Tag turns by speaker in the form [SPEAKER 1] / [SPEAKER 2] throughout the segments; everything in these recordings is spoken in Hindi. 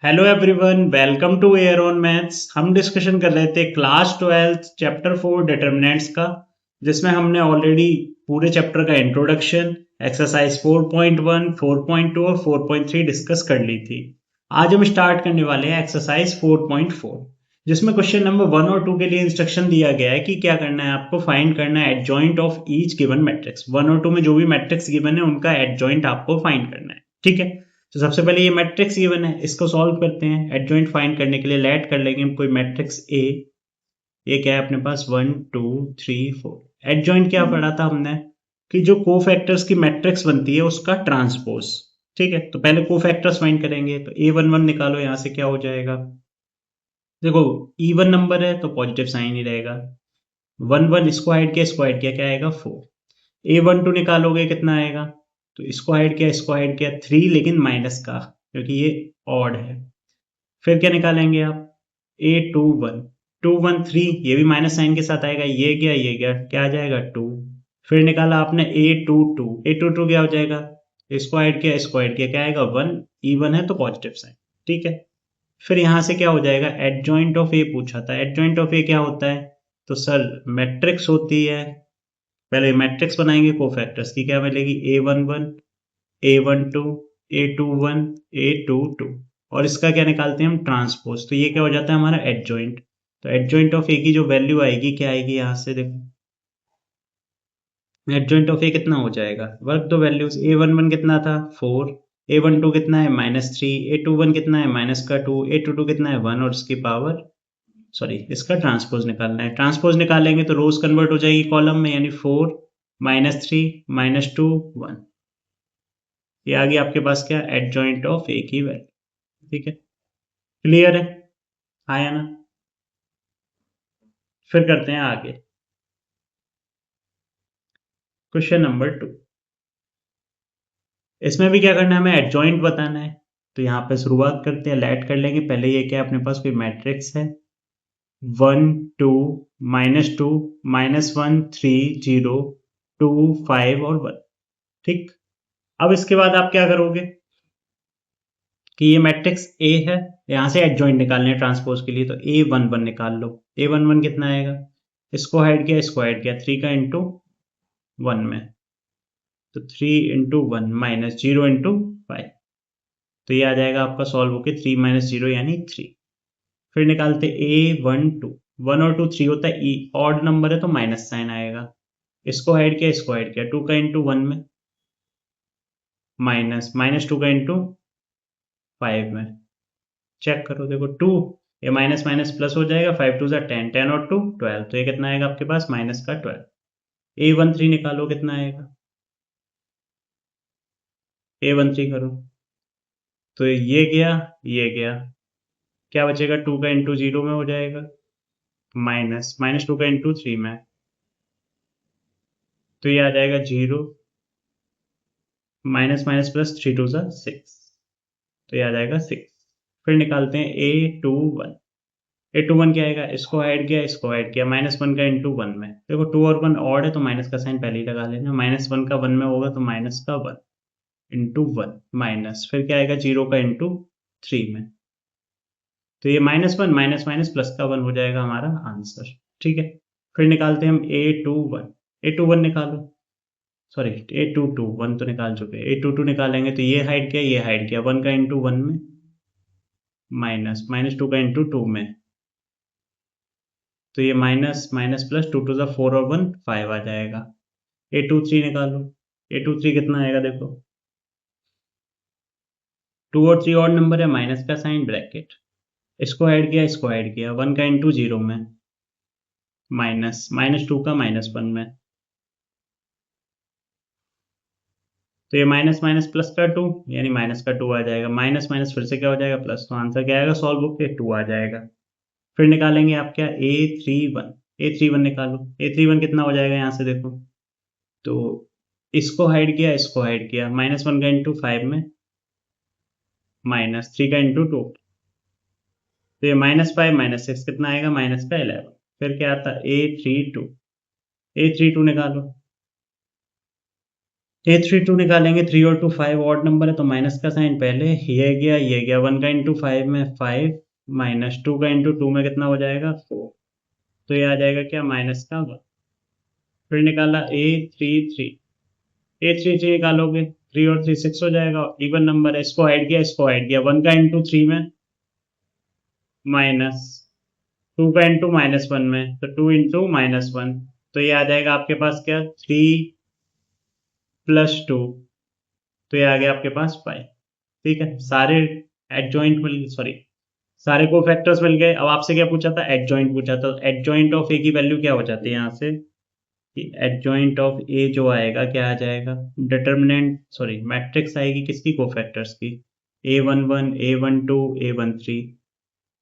[SPEAKER 1] Hello everyone, welcome to air on maths. हम डिस्कशन कर रहे थे क्लास 12 चैप्टर 4 डिटरमिनेंट्स का, जिसमें हमने ऑलरेडी पूरे चैप्टर का इंट्रोडक्शन, एक्सरसाइज 4.1, 4.2 और 4.3 डिस्कस कर ली थी। आज हम स्टार्ट करने वाले हैं एक्सरसाइज 4.4, जिसमें क्वेश्चन नंबर 1 और 2 के लिए इंस्ट्रक्शन दिया गया है कि क्या करना है, आपको फाइंड करना है adjoint of each given matrix. 1 और 2 में जो भी मैट्रिक्स गिवन है उनका एडजॉइंट आपको फाइंड करना है। ठीक है, तो सबसे पहले ये मैट्रिक्स गिवन है, इसको सॉल्व करते हैं। एडजॉइंट फाइंड करने के लिए लेट कर लेंगे हम कोई मैट्रिक्स ए। ये क्या है अपने पास 1 2 3 4। एडजॉइंट क्या पढ़ा था हमने कि जो कोफैक्टर्स की मैट्रिक्स बनती है उसका ट्रांसपोज। ठीक है, तो पहले कोफैक्टर्स फाइंड करेंगे, तो A11 निकालो, यहां से क्या हो जाएगा। देखो, इवन नंबर है तो पॉजिटिव साइन ही रहेगा। 1 1 स्क्वायर किया क्या आएगा 4। A12 निकालोगे कितना आएगा, तो स्क्वायर किया 3, लेकिन माइनस का, क्योंकि ये ऑड है। फिर क्या निकालेंगे आप, A21 213, ये भी माइनस साइन के साथ आएगा। ये गया क्या आ जाएगा 2। फिर निकाला आपने A22 क्या हो जाएगा, स्क्वायर किया क्या आएगा 1, इवन है तो पॉजिटिव साइन। ठीक है, फिर यहां से क्या हो जाएगा, एडजॉइंट ऑफ ए पूछा था। एडजॉइंट ऑफ ए क्या होता है, तो सर मैट्रिक्स होती है। पहले मैट्रिक्स बनाएंगे कोफैक्टर्स की, क्या मिलेगी A11 A12 A21 A22, और इसका क्या निकालते हैं हम, ट्रांसपोज। तो ये क्या हो जाता है हमारा एडजॉइंट। तो एडजॉइंट ऑफ ए की जो वैल्यू आएगी, क्या आएगी, यहां से देखो एडजॉइंट ऑफ ए कितना हो जाएगा, वर्क दो वैल्यूज। A11 कितना था 4, A12 कितना है -3, A21 कितना है -2, A22 कितना है 1, और इसकी पावर सॉरी इसका ट्रांसपोज निकालना है। ट्रांसपोज निकालेंगे तो रोज कन्वर्ट हो जाएगी कॉलम में, यानी 4 -3 -2 1। ये आ गया आपके पास क्या, एडजॉइंट ऑफ ए की वैल्यू। ठीक है, क्लियर है, आया ना। फिर करते हैं आगे, क्वेश्चन नंबर 2। इसमें भी क्या करना है, हमें एडजॉइंट बताना है। तो यहाँ पे शुरुआत करते हैं, लेट कर लेंगे। पहले ये क्या है, अपने पास कोई मैट्रिक्स है 1 2 -2 -1 3 0 2 5 और 1। ठीक, अब इसके बाद आप क्या करोगे कि ये मैट्रिक्स ए है, यहां से एडजॉइंट निकालने हैं ट्रांसपोज के लिए, तो A11 निकाल लो। A11 कितना आएगा, इसको हाइड किया 3 का इंटू 1 में, तो 3 इंटू 1 -0 इंटू 5। तो ये आ जाएगा आपका सॉल्व होके 3 -0 यानी 3। फिर निकालते A12, 1 और 2 3 होता है, ऑड नंबर है तो माइनस साइन आएगा। इसको हाइड किया 2 का इंटू 1 में, -2 का इंटू 5 में। चेक करो, देखो 2, ये माइनस माइनस प्लस हो जाएगा, 5 2 10, 10 और 2 12, तो ये कितना आएगा आपके पास माइनस का 12। A13 निकालो कितना आएगा, A13 करो, तो ये गया, क्या बचेगा, 2 का इंटू 0 में हो जाएगा, -2 का इंटू 3 में, तो ये आ जाएगा 0, माइनस माइनस प्लस 3 2 6, तो ये आ जाएगा 6। फिर निकालते हैं A21 क्या आएगा, इसको ऐड किया -1 का इंटू 1 में। देखो 2 और 1 ऑड है तो माइनस का साइन पहले ही लगा लेना। -1 का 1 में होगा तो माइनस का 1 इंटू 1 माइनस, फिर क्या आएगा 0 का इंटू 3 में, तो ये -1 माइनस माइनस प्लस का 1 हो जाएगा हमारा आंसर। ठीक है, फिर निकालते हैं हम A21 निकालो, सॉरी A22, 1 तो निकाल चुके, A22 निकालेंगे तो ये हाइड किया 1 का इंटू 1 में, -2 का इंटू 2 में, तो ये माइनस माइनस प्लस 2 2 4 और 1 5 आ जाएगा। A23 निकालो, A23 कितना आएगा देखो, 2 और 3 और नंबर है, माइनस का साइन ब्रैकेट, इसको ऐड किया 1 का इंटू 0 में, -2 का -1 में, तो ये माइनस माइनस प्लस का 2 यानी माइनस का 2 आ जाएगा। माइनस माइनस फिर से क्या हो जाएगा प्लस, तो आंसर क्या आएगा, सॉल्व होकर 2 आ जाएगा। फिर निकालेंगे आप क्या, A31 निकालो, A31 कितना हो जाएगा यहाँ से देखो, तो इसको हाइड किया -1 का इंटू 5 में, -3 का इंटू 2, तो ये -5 -6 कितना आएगा, माइनस का 11। फिर क्या आता है A32 निकालो, A32 निकालेंगे, 3 और 2 5 ऑड नंबर है तो माइनस का साइन पहले, ये गया 1 का इंटू 5 में 5 माइनस 2 का इंटू 2 में कितना हो जाएगा 4, तो ये आ जाएगा क्या माइनस का 1। फिर निकाला A33, A33 निकालोगे 3 और 3 6 हो जाएगा, इवन नंबर है, इसको ऐड किया 1 का इंटू 3 में माइनस 2 का इंटू -1 में, तो 2 इंटू -1, तो ये आ जाएगा आपके पास क्या 3 प्लस 2, तो ये आ गया आपके पास 5। ठीक है, सारे एडजॉइंट मिल सॉरी सारे कोफैक्टर्स मिल गए। अब आपसे क्या पूछा था, एडजॉइंट पूछा था। एडजॉइंट ऑफ ए की वैल्यू क्या हो जाती है यहाँ से कि एडजॉइंट ऑफ ए जो आएगा क्या आ जाएगा, डिटर्मिनेंट सॉरी मैट्रिक्स आएगी किसकी, कोफैक्टर्स की, A11 A12 A13,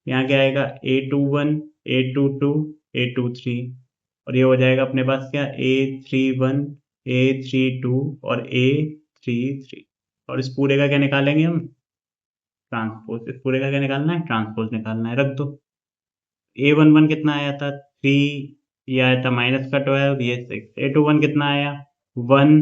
[SPEAKER 1] यहाँ क्या आएगा A21 A22 A23, और ये हो जाएगा अपने पास क्या A31 A32 और A33, और इस पूरे का क्या निकालेंगे हम, ट्रांसपोज। इस पूरे का क्या निकालना है, ट्रांसपोज निकालना है, रख दो। A11 कितना आया था 3, ये आया था माइनस का 12, ये 6। A21 कितना आया 1,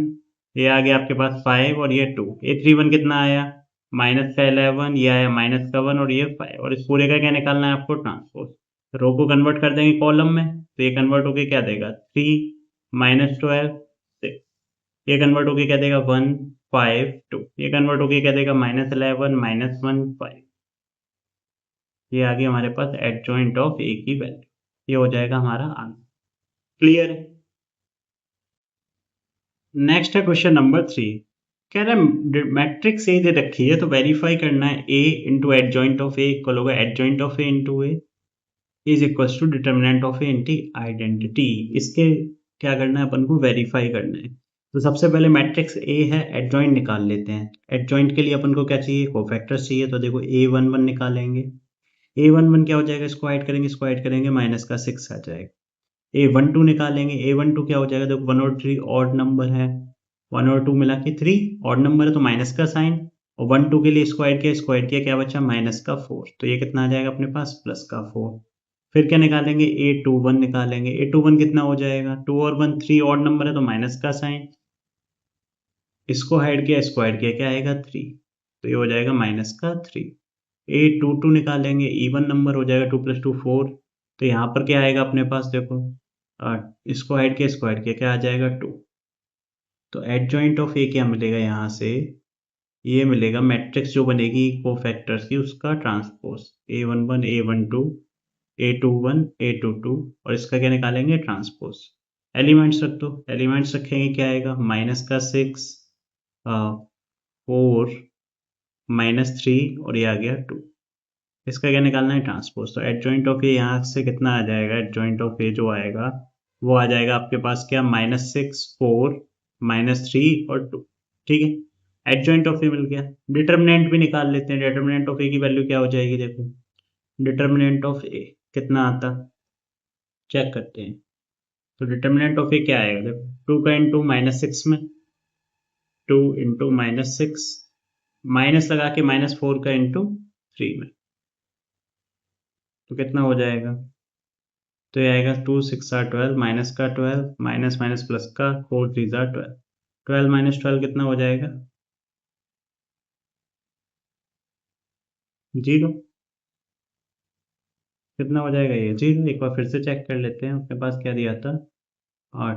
[SPEAKER 1] ये आ गया आपके पास 5 और ये 2। A31 कितना आया माइनस का 11, ये आया माइनस का 1 और ये 5, और इस पूरे का क्या निकालना है आपको, ट्रांसपोज। रो को कन्वर्ट कर देंगे कॉलम में, तो ये कन्वर्ट होके क्या देगा 3 माइनस 12 6, ये कन्वर्ट होके क्या देगा 1 5 2, ये कन्वर्ट होके क्या देगा -11 -1 5। ये आ गया हमारे पास एडजॉइंट ऑफ ए की वैल्यू, ये हो जाएगा हमारा आंसर। क्लियर है। नेक्स्ट है क्वेश्चन नंबर 3, कह रहा है मैट्रिक्स ए दे रखी है तो वेरीफाई करना है A into adjoint of A equal होगा adjoint of A into A is equal to determinant of A into identity. इसके क्या करना है, अपन को वेरीफाई करना है। तो सबसे पहले मैट्रिक्स ए है, एडजॉइंट निकाल लेते हैं। एडजॉइंट के लिए अपन को क्या चाहिए, कोफैक्टर्स चाहिए, तो देखो A11 निकालेंगे। A11 क्या हो जाएगा, इसको ऐड करेंगे माइनस का 6 आ जाएगा। A12 निकालेंगे, A12 क्या हो जाएगा, देखो 1 और 3 ऑड नंबर है, 1 और 2 मिला के 3 ऑड नंबर है तो माइनस का साइन, और 1 2 के लिए स्क्वायर किया क्या बचा माइनस का 4, तो ये कितना आ जाएगा अपने पास प्लस का 4। फिर क्या निकालेंगे A21 निकालेंगे, A21 कितना हो जाएगा 2 और 1 3 ऑड नंबर है तो माइनस का साइन, इसको हाइड किया स्क्वायर किया क्या आएगा 3, तो ये हो जाएगा माइनस का 3। A22 निकालेंगे, इवन नंबर हो जाएगा 2 + 2 4, तो यहाँ पर क्या आएगा अपने पास देखो इसको हाइड किया स्क्वायर किया क्या आ जाएगा 2। तो एडजॉइंट ऑफ ए क्या मिलेगा यहाँ से, ये मिलेगा मैट्रिक्स जो बनेगी कोफैक्टर्स की उसका transpose, A11 A12 A21 A22, और इसका क्या निकालेंगे ट्रांसपोज। एलिमेंट्स रख दो, एलिमेंट्स रखेंगे क्या आएगा माइनस का 6 4 -3 और ये आ गया 2, इसका क्या निकालना है ट्रांसपोज। तो एडजॉइंट ऑफ ए यहाँ से कितना आ जाएगा, एडजॉइंट ऑफ ए जो आएगा वो आ जाएगा आपके पास क्या -6 4 -3 और 2। ठीक है, एडजॉइंट ऑफ ए मिल गया। डिटर्मिनेंट भी निकाल लेते हैं, डिटर्मिनेंट ऑफ ए की वैल्यू क्या हो जाएगी, देखो डिटर्मिनेंट ऑफ ए कितना आता चेक करते हैं। तो डिटर्मिनेंट ऑफ ए क्या आएगा, देखो 2 का इंटू -6 में 2 इंटू -6 माइनस लगा के -4 का इंटू 3 में, तो कितना हो जाएगा, तो ये आएगा 2 6 12 माइनस का 12 माइनस माइनस प्लस का 4 3 12, 12 माइनस 12 कितना हो जाएगा 0, कितना हो जाएगा ये 0। एक बार फिर से चेक कर लेते हैं, अपने पास क्या दिया था, और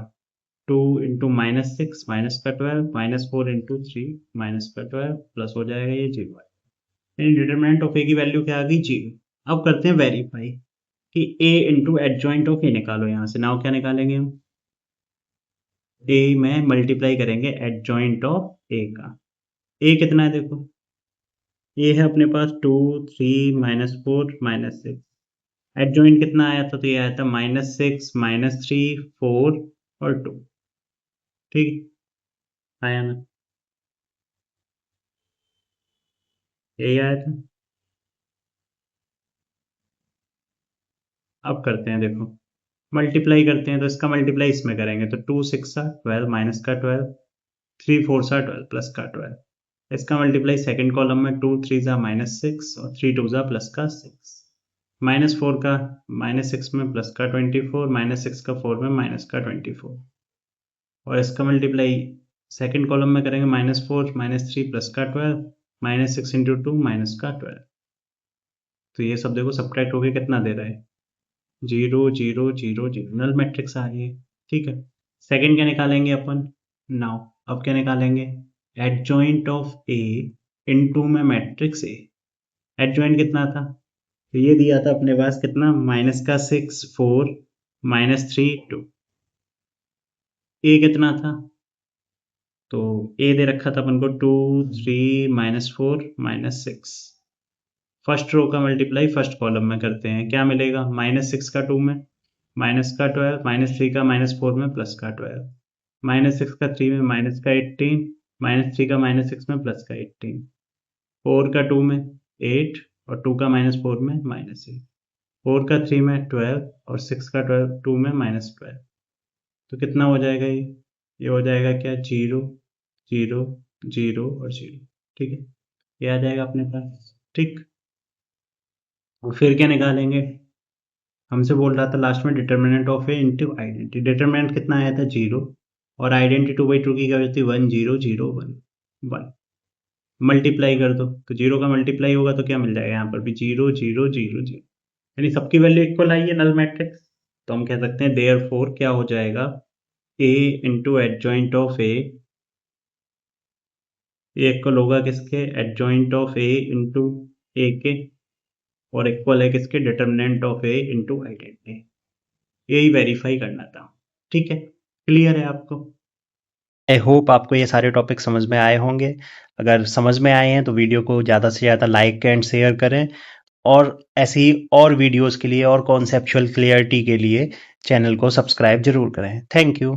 [SPEAKER 1] 2 इंटू -6 माइनस का 12 -4 इंटू 3 माइनस का 12 प्लस हो जाएगा ये 0। डिटरमिनेंट ऑफ ए की वैल्यू क्या आ गई 0। अब करते हैं वेरीफाई कि ए इंटू एडजॉइंट ऑफ ए निकालो, यहाँ से नाउ क्या निकालेंगे हम, ए में मल्टीप्लाई करेंगे एडजॉइंट ऑफ ए का। ए कितना है देखो, ये है अपने पास 2 3 -4 -6, एडजॉइंट कितना आया था, तो ये आया था -6 -3 4 और 2। ठीक है, आया ना, यही आया था। अब करते हैं देखो, मल्टीप्लाई करते हैं, तो इसका मल्टीप्लाई इसमें करेंगे, तो 2 6 12 माइनस का 12 3 4 12 प्लस का 12, इसका मल्टीप्लाई सेकंड कॉलम में 2 3 -6 और 3 2 प्लस का 6, -4 का -6 में प्लस का 24 -6 का 4 में माइनस का 24, और इसका मल्टीप्लाई सेकंड कॉलम में करेंगे -4 -3 प्लस का 12 -6 इंटू 2 माइनस का 12। तो ये सब देखो सब्ट्रैक्ट होके कितना दे रहा है 0 0 0 0 नल मैट्रिक्स आ रही है। ठीक है, सेकंड क्या निकालेंगे अपन नाउ। अब क्या निकालेंगे एडजॉइंट ऑफ ए इनटू में मैट्रिक्स ए। एडजॉइंट कितना था तो ये दिया था अपने पास कितना -6 4 -3 2। ए कितना था तो ए दे रखा था अपन को 2 3 -4 -6। फर्स्ट रो का मल्टीप्लाई फर्स्ट कॉलम में करते हैं क्या मिलेगा -6 का 2 में माइनस का 12 -3 का -4 में प्लस का 12 -6 का 3 में माइनस का 18 -3 का -6 में प्लस का 18 4 का 2 में 8 और 2 का -4 में -8 4 का 3 में 12 और 6 का 12 2 में -12। तो कितना हो जाएगा ये हो जाएगा क्या 0 0 0 और 0। ठीक है, ये आ जाएगा अपने पास। ठीक, और फिर क्या निकालेंगे हमसे बोल रहा था लास्ट में determinant of A into identity. Determinant कितना आया था 0 और आइडेंटिटी 2/2 की क्या होती है 1 0 0 1 1। मल्टीप्लाई कर दो तो 0 का मल्टीप्लाई होगा तो क्या मिल जाएगा यहाँ पर भी 0 0 0 0 यानी सबकी वैल्यू इक्वल आई है नल मैट्रिक्स। तो हम कह सकते हैं देयरफॉर क्या हो जाएगा ए इंटू एडजॉइंट ऑफ ए, ये इक्वल होगा किसके एडजॉइंट ऑफ ए इंटू ए के और इक्वल है किसके determinant of A into identity. यही वेरीफाई करना था। ठीक है, क्लियर है आपको। आई होप आपको ये सारे टॉपिक समझ में आए होंगे। अगर समझ में आए हैं तो वीडियो को ज़्यादा से ज़्यादा लाइक एंड शेयर करें और ऐसी ही और वीडियोस के लिए और कॉन्सेप्चुअल क्लियरिटी के लिए चैनल को सब्सक्राइब जरूर करें। Thank you.